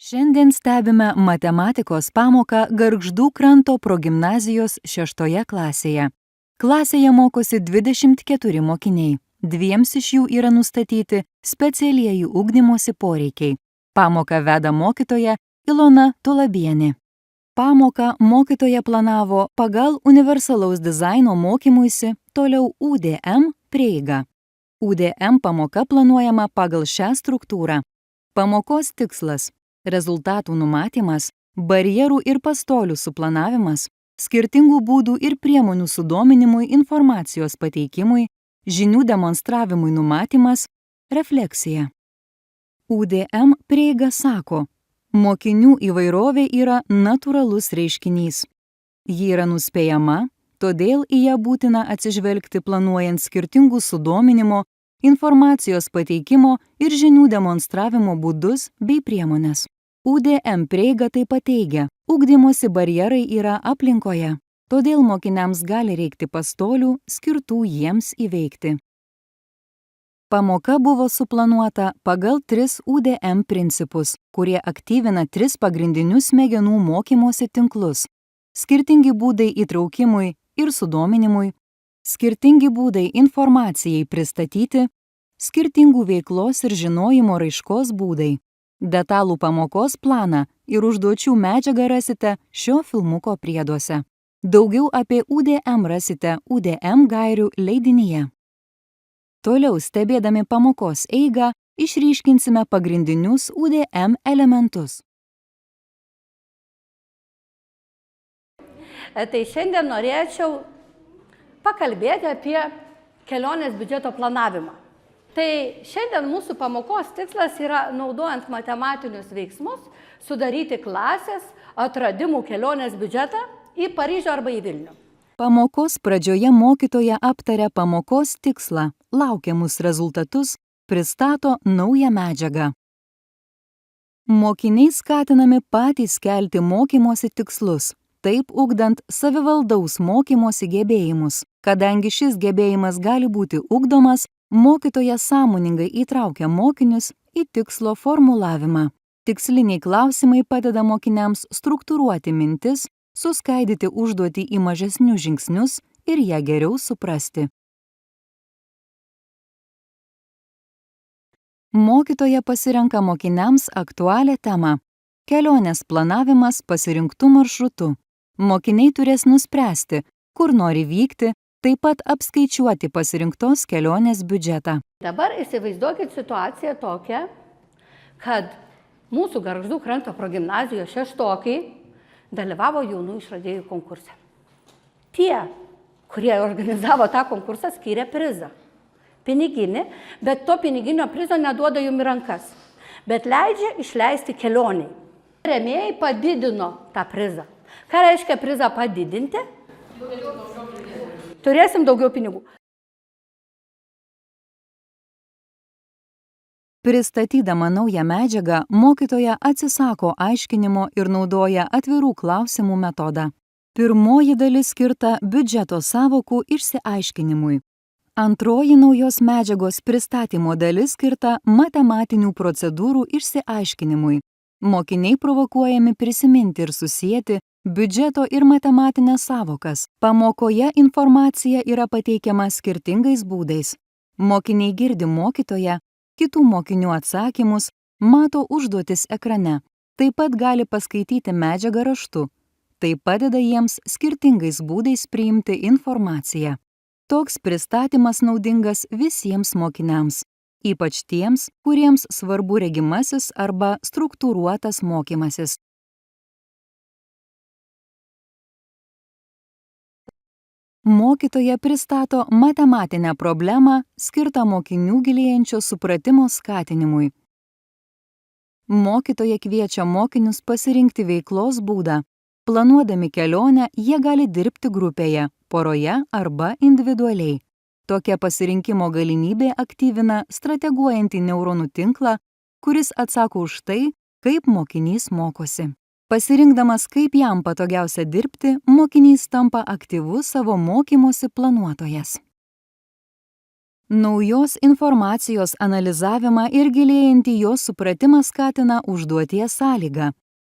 Šiandien stebime matematikos pamoką Gargždų kranto progimnazijos 6 klasėje. Klasėje mokosi 24 mokiniai. 2 iš jų yra nustatyti specialieji ugdymosi poreikiai. Pamoką veda mokytoja Ilona Tulabienė. Pamoką mokytoja planavo pagal universalaus dizaino mokymuisi, toliau UDM prieigą. UDM pamoka planuojama pagal šią struktūrą. Pamokos tikslas – rezultatų numatymas, barjerų ir pastolių suplanavimas, skirtingų būdų ir priemonių sudominimui informacijos pateikimui, žinių demonstravimui numatymas, refleksija. UDM prieiga sako, mokinių įvairovė yra natūralus reiškinys. Ji yra nuspėjama, todėl į ją būtina atsižvelgti planuojant skirtingų sudominimo, informacijos pateikimo ir žinių demonstravimo būdus bei priemones. UDM prieiga taip pat teigia, ugdymosi barjerai yra aplinkoje, todėl mokiniams gali reikti pastolių skirtų jiems įveikti. Pamoka buvo suplanuota pagal 3 UDM principus, kurie aktyvina 3 pagrindinius smegenų mokymosi tinklus. Skirtingi būdai įtraukimui ir sudominimui, skirtingi būdai informacijai pristatyti, skirtingų veiklos ir žinojimo raiškos būdai. Detalų pamokos planą ir užduočių medžiagą rasite šio filmuko prieduose. Daugiau apie UDM rasite UDM gairių leidinyje. Toliau stebėdami pamokos eigą išryškinsime pagrindinius UDM elementus. Tai šiandien norėčiau pakalbėti apie kelionės biudžeto planavimą. Tai šiandien mūsų pamokos tikslas yra, naudojant matematinius veiksmus, sudaryti klasės atradimų kelionės biudžetą į Paryžių arba į Vilnių. Pamokos pradžioje mokytoja aptaria pamokos tikslą, laukiamus rezultatus, pristato naują medžiagą. Mokiniai skatinami patys kelti mokymosi tikslus, taip ugdant savivaldaus mokymosi gebėjimus. Kadangi šis gebėjimas gali būti ugdomas, mokytoja sąmoningai įtraukia mokinius į tikslo formulavimą. Tiksliniai klausimai padeda mokiniams struktūruoti mintis, suskaidyti užduotį į mažesnius žingsnius ir ją geriau suprasti. Mokytoja pasirenka mokiniams aktualią temą – kelionės planavimas pasirinktų maršrutų. Mokiniai turės nuspręsti, kur nori vykti, taip pat apskaičiuoti pasirinktos kelionės biudžetą. Dabar įsivaizduokit situaciją tokią, kad mūsų Gargždų kranto progimnazijos 6-okai dalyvavo jaunų išradėjų konkurse. Tie, kurie organizavo tą konkursą, skyrė prizą. Piniginį, bet to piniginio prizo neduoda jums į rankas, bet leidžia išleisti kelioniai. Rėmėjai padidino tą prizą. Ką reiškia prizą padidinti? Turėsim daugiau pinigų. Pristatydama naują medžiagą, mokytoja atsisako aiškinimo ir naudoja atvirų klausimų metodą. Pirmoji dalis skirta biudžeto sąvokų išsiaiškinimui. Antroji naujos medžiagos pristatymo dalis skirta matematinių procedūrų išsiaiškinimui. Mokiniai provokuojami prisiminti ir susieti biudžeto ir matematinės sąvokas. Pamokoje informacija yra pateikiama skirtingais būdais. Mokiniai girdi mokytoją, kitų mokinių atsakymus, mato užduotis ekrane. Taip pat gali paskaityti medžiagą raštu. Tai padeda jiems skirtingais būdais priimti informaciją. Toks pristatymas naudingas visiems mokiniams, ypač tiems, kuriems svarbu regimasis arba struktūruotas mokymasis. Mokytoja pristato matematinę problemą skirtą mokinių gilėjančio supratimo skatinimui. Mokytoja kviečia mokinius pasirinkti veiklos būdą. Planuodami kelionę, jie gali dirbti grupėje, poroje arba individualiai. Tokia pasirinkimo galimybė aktyvina strateguojantį neuronų tinklą, kuris atsako už tai, kaip mokinys mokosi. Pasirinkdamas, kaip jam patogiausia dirbti, mokinys tampa aktyvus savo mokymosi planuotojas. Naujos informacijos analizavimą ir gilėjantį jos supratimą skatina užduoties sąlyga.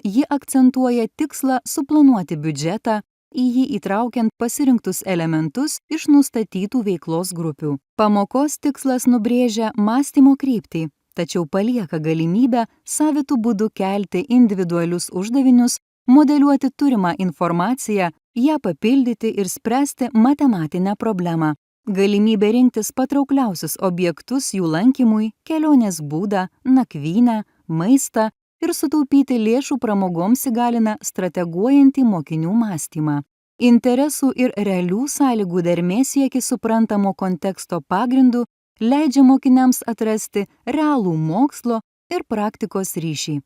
Ji akcentuoja tikslą suplanuoti biudžetą, į jį įtraukiant pasirinktus elementus iš nustatytų veiklos grupių. Pamokos tikslas nubrėžia mąstymo kryptį, tačiau palieka galimybę savitų būdų kelti individualius uždavinius, modeliuoti turimą informaciją, ją papildyti ir spręsti matematinę problemą. Galimybė rinktis patraukliausius objektus jų lankymui, kelionės būdą, nakvynę, maistą ir sutaupyti lėšų pramogoms įgalina strateguojantį mokinių mąstymą. Interesų ir realių sąlygų dermės siekis suprantamo konteksto pagrindu leidžia mokiniams atrasti realų mokslo ir praktikos ryšį.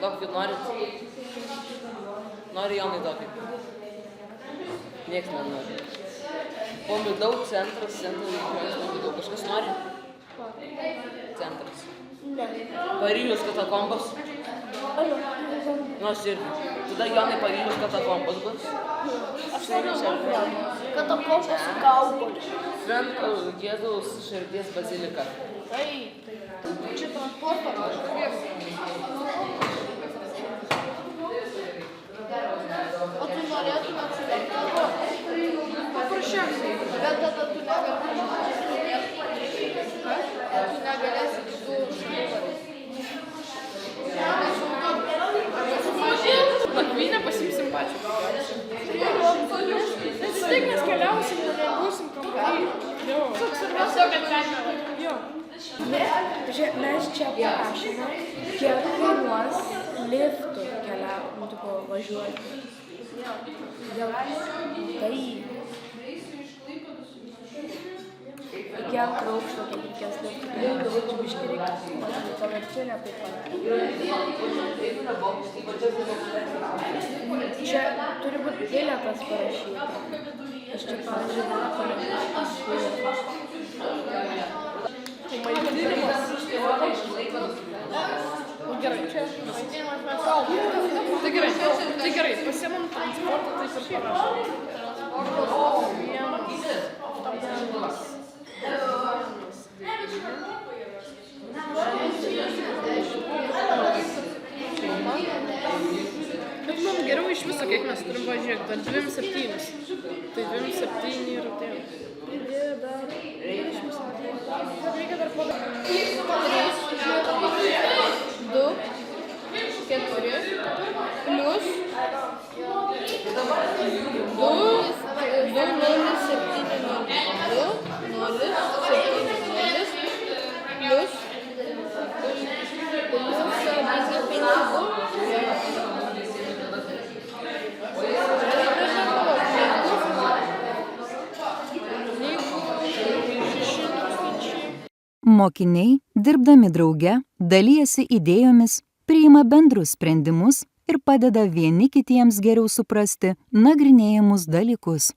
Kokį norit? Nori Jonai tokį? Niekas nenori. Pomidau centras veikiojas pomidau. Kažkas nori? Centras. Paryžiaus katakombos? Nors irgi. Tada Jonai Paryžiaus katakombos bus. Aš noriu katakombos su kaukolė. Švento Jėzaus širdies bazilika. Tai, čia transporto kažkokies. O tu norėtum atsilenkti? Paprasčiausiai. Bet tada tu negalėsi. Tu negalėsi kitų šalių. Nakvynę pasimsim pačią. Vis tiek mes keliausim, nebūsim kambarį. Jo. Svarbiausia, kad galime. Jo. Mes čia prašome, kiek kainuos liftu važiuoti. Tai iki antro aukšto, kiek reikės liftų. Biškį reikės paviršinę taip pat. Čia turi būti bilietas parašyta. Aš čia parašyta. Maitinimas. Gerai, čia maitinimas mes kalbame. Tai gerai, pasiemam transportą, taip ir parašom. Transportas Bet man geriau iš viso, kiek mes turim važiuoti, dar 2,7. Tai 2,7 ir atėjom. Reikia dar padaryti. 2, 4, plius 2, Mokiniai, dirbdami drauge, dalijasi idėjomis, priima bendrus sprendimus ir padeda vieni kitiems geriau suprasti nagrinėjamus dalykus.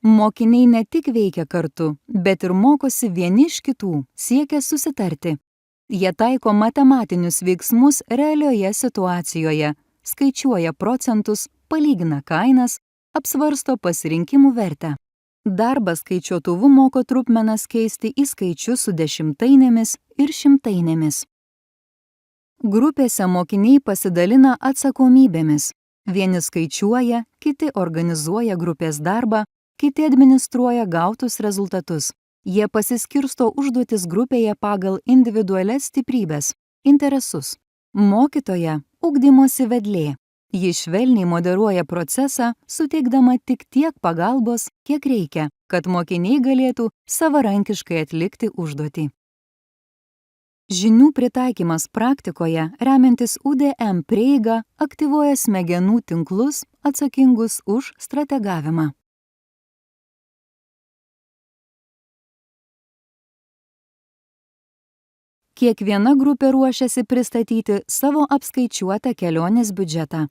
Mokiniai ne tik veikia kartu, bet ir mokosi vieni iš kitų, siekia susitarti. Jie taiko matematinius veiksmus realioje situacijoje, skaičiuoja procentus, palygina kainas, apsvarsto pasirinkimų vertę. Darbas skaičiuotuvu moko trupmenas keisti į skaičius su dešimtainėmis ir šimtainėmis. Grupėse mokiniai pasidalina atsakomybėmis. Vieni skaičiuoja, kiti organizuoja grupės darbą, kiti administruoja gautus rezultatus. Jie pasiskirsto užduotis grupėje pagal individualias stiprybes, interesus. Mokytoja – ugdymosi vedlė. Ji švelniai moderuoja procesą, suteikdama tik tiek pagalbos, kiek reikia, kad mokiniai galėtų savarankiškai atlikti užduotį. Žinių pritaikymas praktikoje, remiantis UDM prieiga, aktyvuoja smegenų tinklus atsakingus už strategavimą. Kiekviena grupė ruošiasi pristatyti savo apskaičiuotą kelionės biudžetą.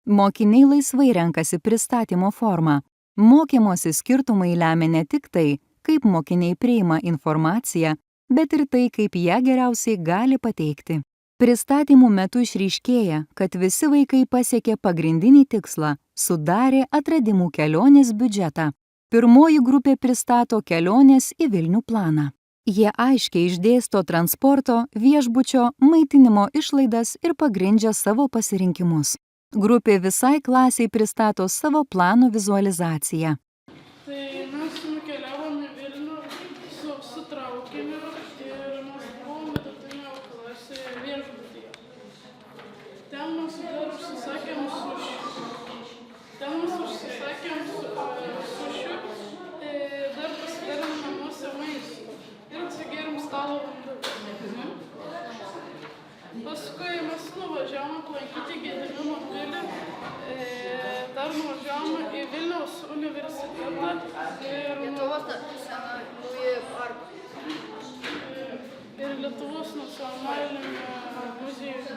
Mokiniai laisvai renkasi pristatymo formą. Mokymosi skirtumai lemia ne tik tai, kaip mokiniai priima informaciją, bet ir tai, kaip ją geriausiai gali pateikti. Pristatymų metu išryškėja, kad visi vaikai pasiekė pagrindinį tikslą – sudarė atradimų kelionės biudžetą. Pirmoji grupė pristato kelionės į Vilnių planą. Jie aiškiai išdėsto transporto, viešbučio, maitinimo išlaidas ir pagrindžia savo pasirinkimus. Grupė visai klasiai pristato savo plano vizualizaciją. Tai mes nukeliavom į Vilnių su traukiniu ir mes buvom vidutinio klasėje viešbutyje. Ten mes dar užsisakėm sušių. Dar pasidarėm namuose maisto ir atsigėrėm stalo vandens. Paskui mes nuvažiavom aplankyti Gedimino pilį, dar nuvažiavom į Vilniaus universitetą ir Lietuvos nacionalinį muziejų.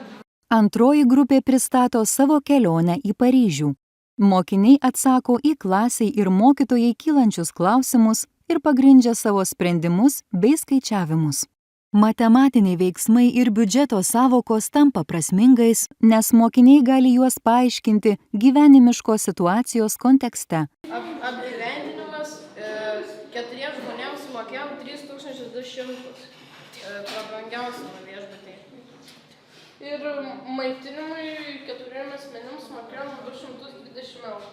Antroji grupė pristato savo kelionę į Paryžių. Mokiniai atsako į klasiai ir mokytojai kylančius klausimus ir pagrindžia savo sprendimus bei skaičiavimus. Matematiniai veiksmai ir biudžeto sąvokos tampa prasmingais, nes mokiniai gali juos paaiškinti gyvenimiškos situacijos kontekste. Apgyvendinimas 4 žmonėms sumokėjom 3200, prabangiausiam viešbutį. Ir maitinimui 4 asmenims mokėjom 220 eurų.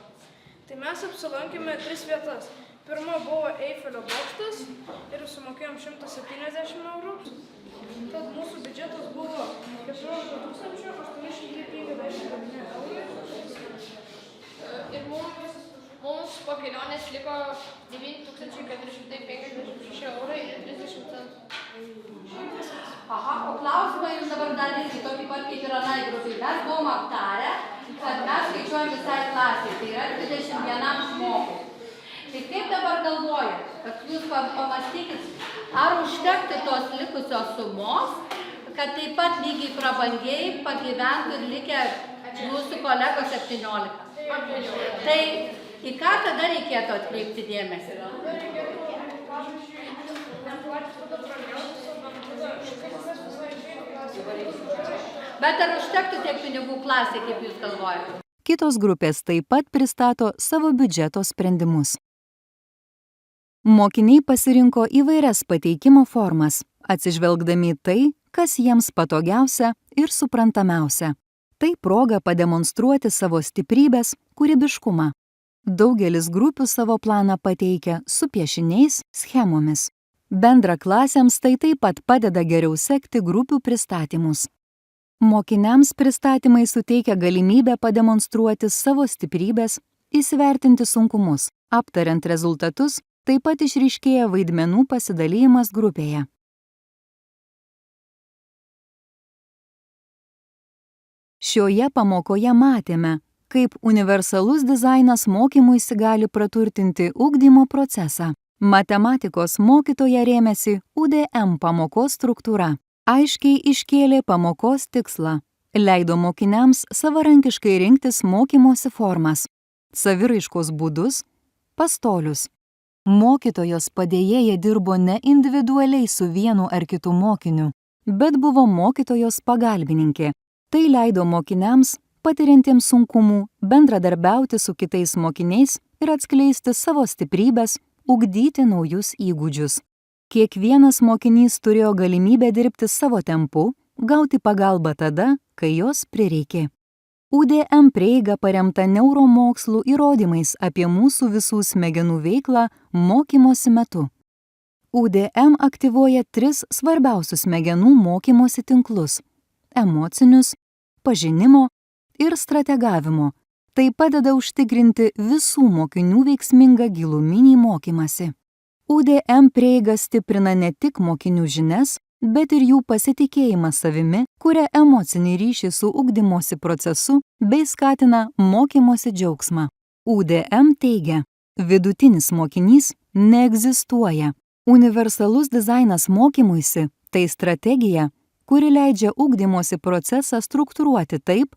Tai mes apsilankėme 3 vietas. Pirma buvo Eifelio bokštas ir sumokėjom 170 eurų. Tad mūsų biudžetas buvo 14 859 eurų. Ir mums po kelionės liko 9456 eurai ir 30 centų. Aha, o klausimą jums dabar dar irgi tokį pat kaip ir anai grupiai. Mes buvom aptarę, kad mes skaičiuojam visai klasiai, tai yra 21 žmogui. Tai kaip dabar galvojat, kad jūs pamastykit, ar užtekti tos likusios sumos, kad taip pat lygiai prabangiai pagyventų ir likę jūsų kolegos 17. Tai į ką tada reikėtų atkreipti dėmesį? Bet ar užtektų tiek pinigų klasiai, kaip jūs galvojate? Kitos grupės taip pat pristato savo biudžeto sprendimus. Mokiniai pasirinko įvairias pateikimo formas, atsižvelgdami į tai, kas jiems patogiausia ir suprantamiausia. Tai proga pademonstruoti savo stiprybės, kūrybiškumą. Daugelis grupių savo planą pateikia su piešiniais, schemomis. Bendraklasėms tai taip pat padeda geriau sekti grupių pristatymus. Mokiniams pristatymai suteikia galimybę pademonstruoti savo stiprybės, įsivertinti sunkumus. Aptariant rezultatus, taip pat išryškėja vaidmenų pasidalymas grupėje. Šioje pamokoje matėme, kaip universalus dizainas mokymuisi gali praturtinti ugdymo procesą. Matematikos mokytoja rėmėsi UDM pamokos struktūra. Aiškiai iškėlė pamokos tikslą. Leido mokiniams savarankiškai rinktis mokymosi formas, saviraiškos būdus, pastolius. Mokytojos padėjėja dirbo ne individualiai su vienu ar kitu mokiniu, bet buvo mokytojos pagalbininkė. Tai leido mokiniams, patiriantiems sunkumų, bendradarbiauti su kitais mokiniais ir atskleisti savo stiprybės, ugdyti naujus įgūdžius. Kiekvienas mokinys turėjo galimybę dirbti savo tempu, gauti pagalbą tada, kai jos prireikė. UDM prieiga paremta neuromokslų įrodymais apie mūsų visų smegenų veiklą mokymosi metu. UDM aktyvuoja 3 svarbiausius smegenų mokymosi tinklus – emocinius, pažinimo ir strategavimo. Tai padeda užtikrinti visų mokinių veiksmingą giluminį mokymąsi. UDM prieiga stiprina ne tik mokinių žinias, bet ir jų pasitikėjimą savimi, kuria emocinį ryšį su ugdymosi procesu bei skatina mokymosi džiaugsmą. UDM teigia, vidutinis mokinys neegzistuoja. Universalus dizainas mokymuisi – tai strategija, kuri leidžia ugdymosi procesą struktūruoti taip,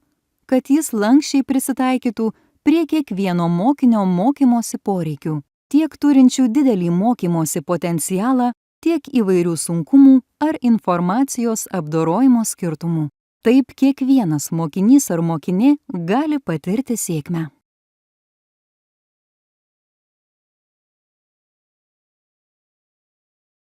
kad jis lankščiai prisitaikytų prie kiekvieno mokinio mokymosi poreikių, tiek turinčių didelį mokymosi potencialą, tiek įvairių sunkumų ar informacijos apdorojimo skirtumų. Taip kiekvienas mokinys ar mokinė gali patirti sėkmę.